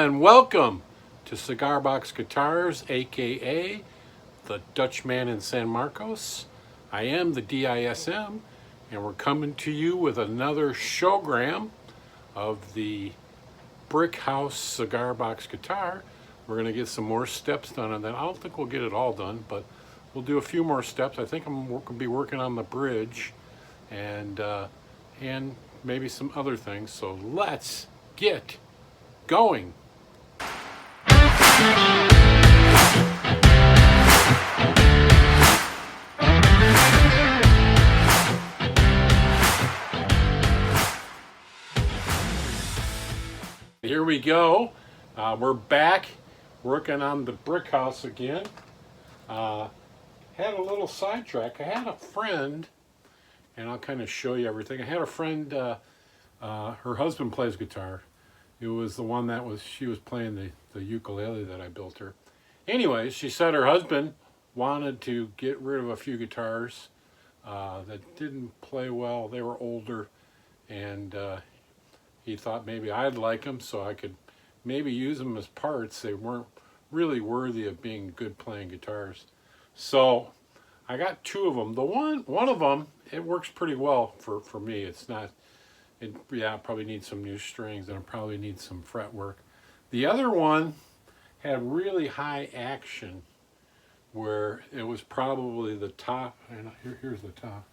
and welcome to Cigar Box Guitars, aka the Dutch Man in San Marcos. I am the DISM, and we're coming to you with another showgram of the Brick House Cigar Box Guitar. We're going to get some more steps done on that. I don't think we'll get it all done, but we'll do a few more steps. I think I'm going to be working on the bridge and maybe some other things. So let's get going. Here we go. We're back working on the brick house again. Had a little sidetrack. I had a friend, and I'll kind of show you everything. I had a friend, her husband plays guitar. It was the one that she was playing the ukulele that I built her. Anyways, she said her husband wanted to get rid of a few guitars that didn't play well. They were older, and he thought maybe I'd like them so I could maybe use them as parts. They weren't really worthy of being good playing guitars. So I got two of them. The one of them, it works pretty well for me. It's not, I probably need some new strings and I probably need some fret work. The other one had really high action where it was probably the top, and here's the top.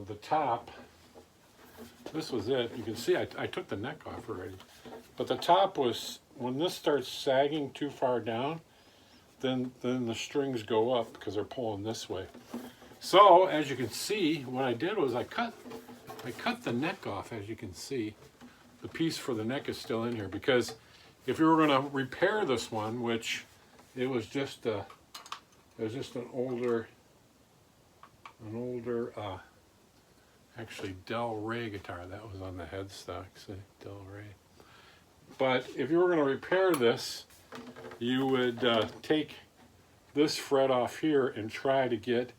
The top, this was it. You can see I took the neck off already. But the top was, when this starts sagging too far down, then the strings go up because they're pulling this way. So as you can see, what I did was I cut the neck off. As you can see, the piece for the neck is still in here, because if you were going to repair this one, which it was just an older actually Del Rey guitar that was on the headstock. See, Del Rey. But if you were going to repair this, you would take this fret off here and try to get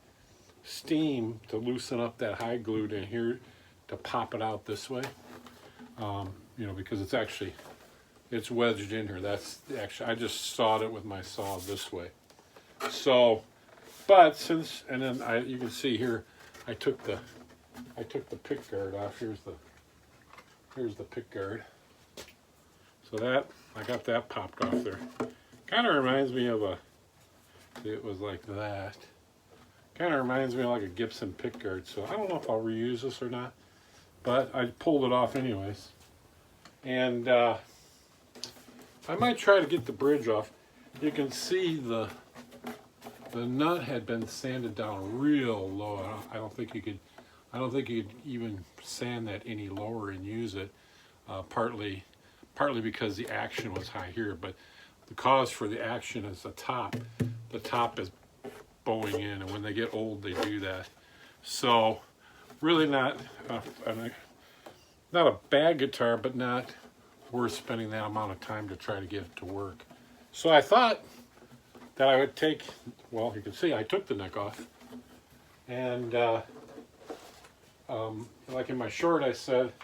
steam to loosen up that high glued in here to pop it out this way. Because it's wedged in here. That's actually, I just sawed it with my saw this way. So, but you can see here, I took the pick guard off. Here's the pick guard. So that, I got that popped off there. Kind of reminds me of it was like that. Kind of reminds me of like a Gibson pick guard. So I don't know if I'll reuse this or not, but I pulled it off anyways. And I might try to get the bridge off. You can see the nut had been sanded down real low. I don't think you could even sand that any lower and use it. Partly because the action was high here, but the cause for the action is the top. The top is bowing in, and when they get old, they do that. So, really not a bad guitar, but not worth spending that amount of time to try to get it to work. So I thought that I would take, well, you can see I took the neck off, and like in my short I said,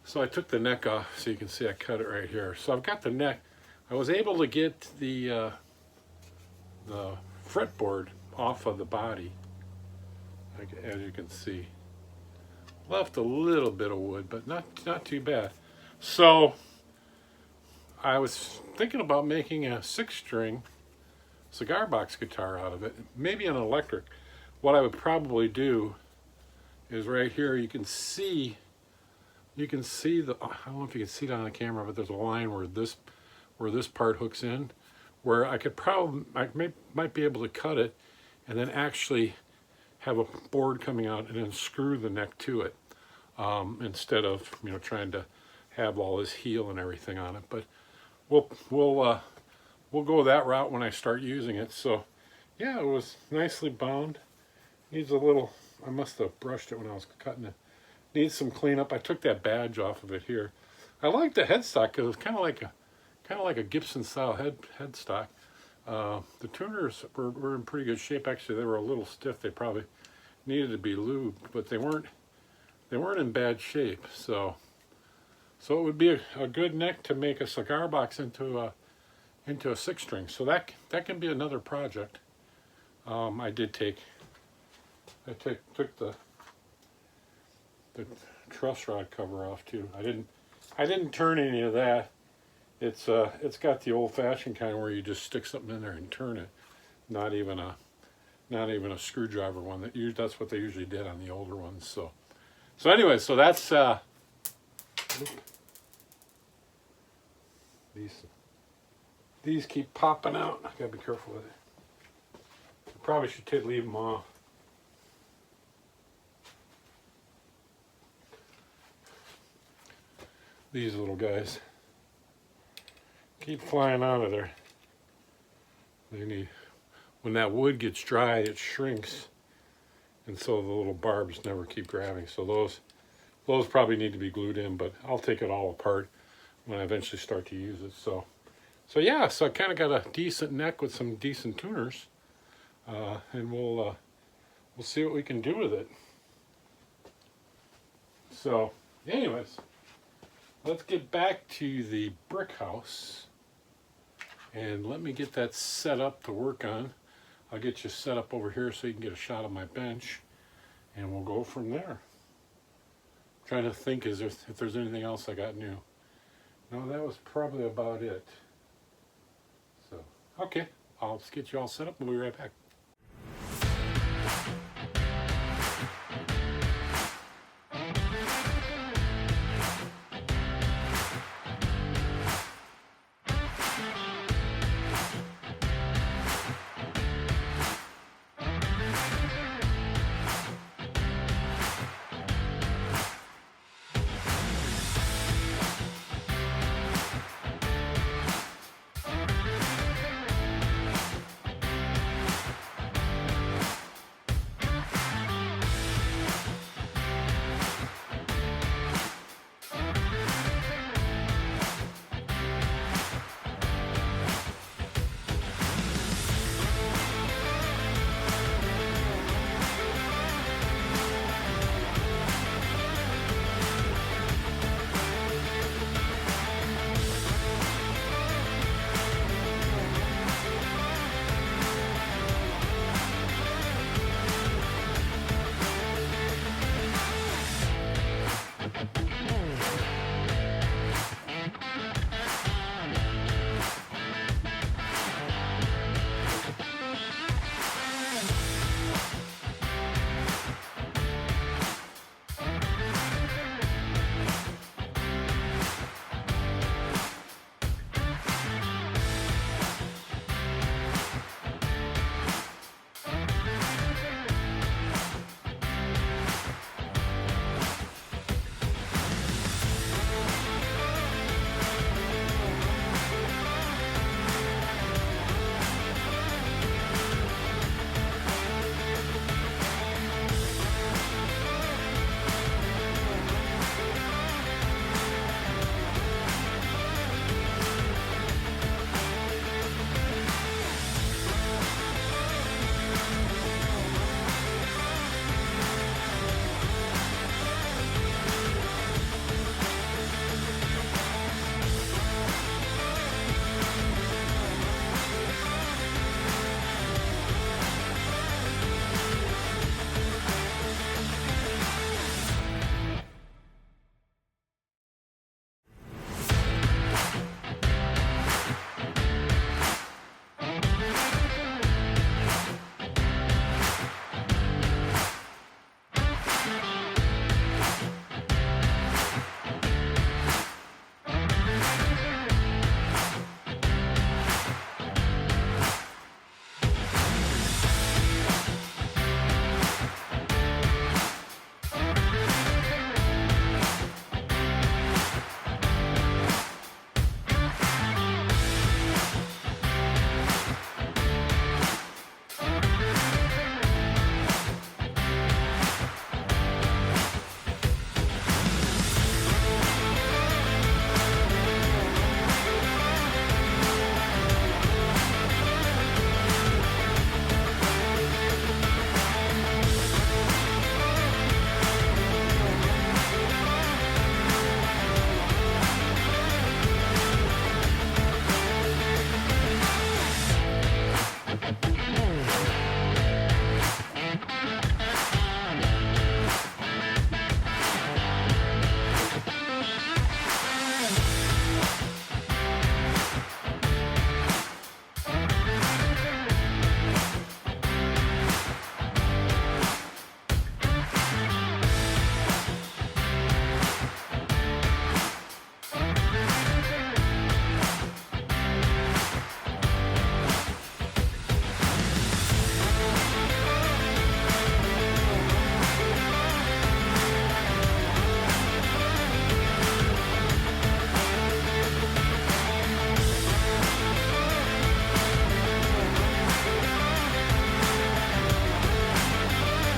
so I took the neck off, so you can see I cut it right here. So I've got the neck. I was able to get the fretboard off of the body, as you can see. Left a little bit of wood, but not too bad. So I was thinking about making a 6-string cigar box guitar out of it, maybe an electric. What I would probably do is right here, you can see I don't know if you can see it on the camera, but there's a line where this part hooks in, where I might be able to cut it and then actually have a board coming out and then screw the neck to it, instead of trying to have all this heel and everything on it. But we'll go that route when I start using it. So yeah, it was nicely bound. Needs a little, I must have brushed it when I was cutting it. Needs some cleanup. I took that badge off of it here. I like the headstock because it's kind of like a Gibson style headstock. The tuners were in pretty good shape. Actually, they were a little stiff. They probably needed to be lubed, but they weren't they weren't in bad shape. So it would be a good neck to make a cigar box into a 6-string. So that can be another project. I took the truss rod cover off too. I didn't turn any of that. It's got the old-fashioned kind where you just stick something in there and turn it. Not even a screwdriver one. That's what they usually did on the older ones. So anyway, so that's these keep popping out. I gotta be careful with it. I probably should leave them off. These little guys keep flying out of there. When that wood gets dry, it shrinks, and so the little barbs never keep grabbing. So those probably need to be glued in, but I'll take it all apart when I eventually start to use it. So yeah, so I kind of got a decent neck with some decent tuners, and we'll see what we can do with it. So anyways, let's get back to the brick house, and let me get that set up to work on. I'll get you set up over here so you can get a shot of my bench, and we'll go from there. I'm trying to think if there's anything else I got new. No, that was probably about it. So, okay, I'll just get you all set up. We'll be right back.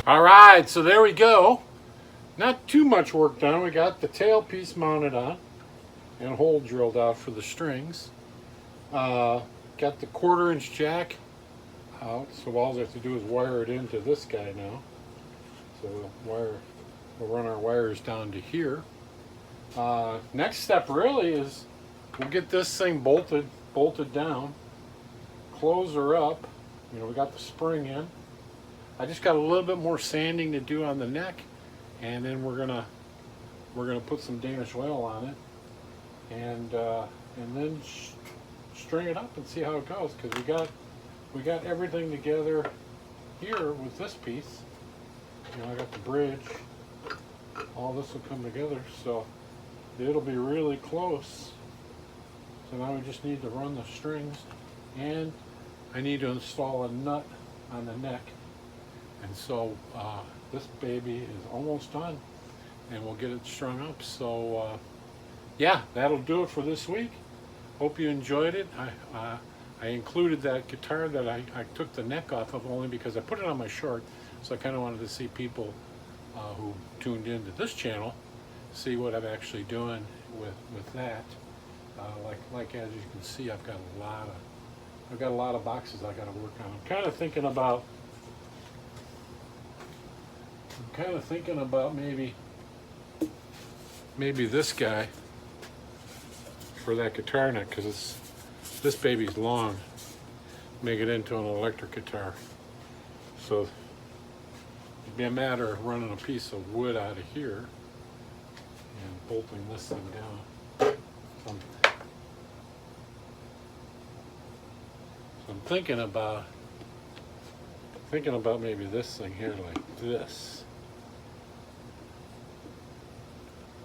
All right, so there we go. Not too much work done. We got the tailpiece mounted on and a hole drilled out for the strings. Got the 1/4-inch jack out, so all I have to do is wire it into this guy now. So we'll run our wires down to here. Next step really is we'll get this thing bolted down, close her up. You know, we got the spring in. I just got a little bit more sanding to do on the neck, and then we're gonna put some Danish oil on it, and then string it up and see how it goes, because we got everything together here with this piece. You know, I got the bridge. All this will come together, so it'll be really close. So now we just need to run the strings, and I need to install a nut on the neck. And so this baby is almost done, and we'll get it strung up. So yeah, that'll do it for this week. Hope you enjoyed it. I included that guitar that I took the neck off of only because I put it on my short, so I kind of wanted to see people who tuned into this channel see what I'm actually doing with that. Like as you can see, I've got a lot of boxes I got to work on. I'm kind of thinking about maybe this guy for that guitar neck, because this baby's long. Make it into an electric guitar. So it'd be a matter of running a piece of wood out of here and bolting this thing down. So I'm thinking about maybe this thing here, like this,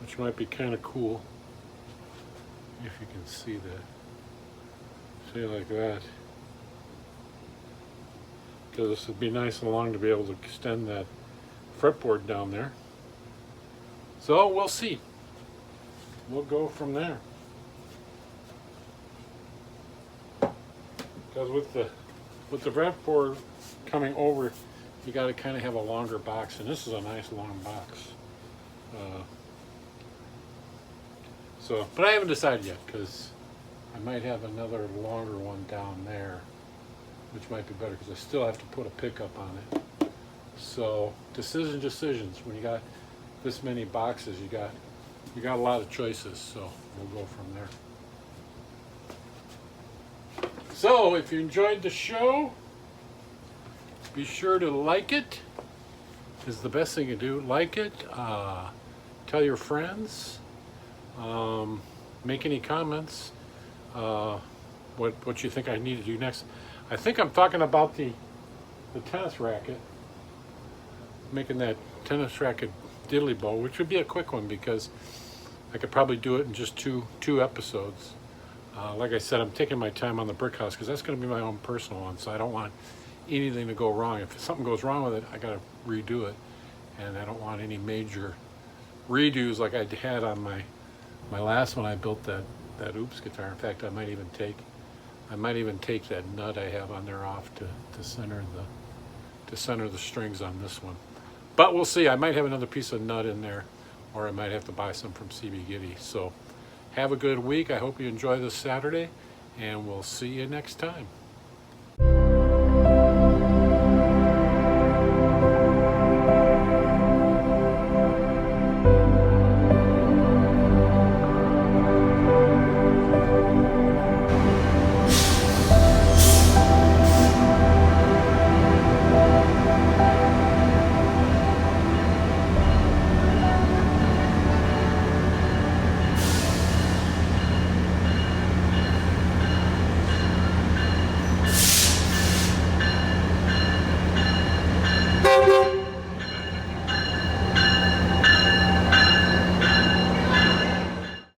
which might be kind of cool if you can see that. See, like that. Because this would be nice and long to be able to extend that fretboard down there. So we'll see. We'll go from there. Because with the fretboard coming over, you got to kind of have a longer box, and this is a nice long box. But I haven't decided yet, because I might have another longer one down there, which might be better, because I still have to put a pickup on it. So decisions. When you got this many boxes, you got a lot of choices. So we'll go from there. So if you enjoyed the show, be sure to like it. Is the best thing to do. Like it. Tell your friends. Make any comments. What you think I need to do next. I think I'm talking about the tennis racket. Making that tennis racket diddly bow, which would be a quick one because I could probably do it in just two episodes. Like I said, I'm taking my time on the brick house because that's going to be my own personal one, so I don't want anything to go wrong. If something goes wrong with it, I got to redo it, and I don't want any major redos like I had on my last one. I built that Oops guitar. In fact, I might even take that nut I have on there off to center the strings on this one. But we'll see. I might have another piece of nut in there, or I might have to buy some from CB Giddy. So have a good week. I hope you enjoy this Saturday, and we'll see you next time.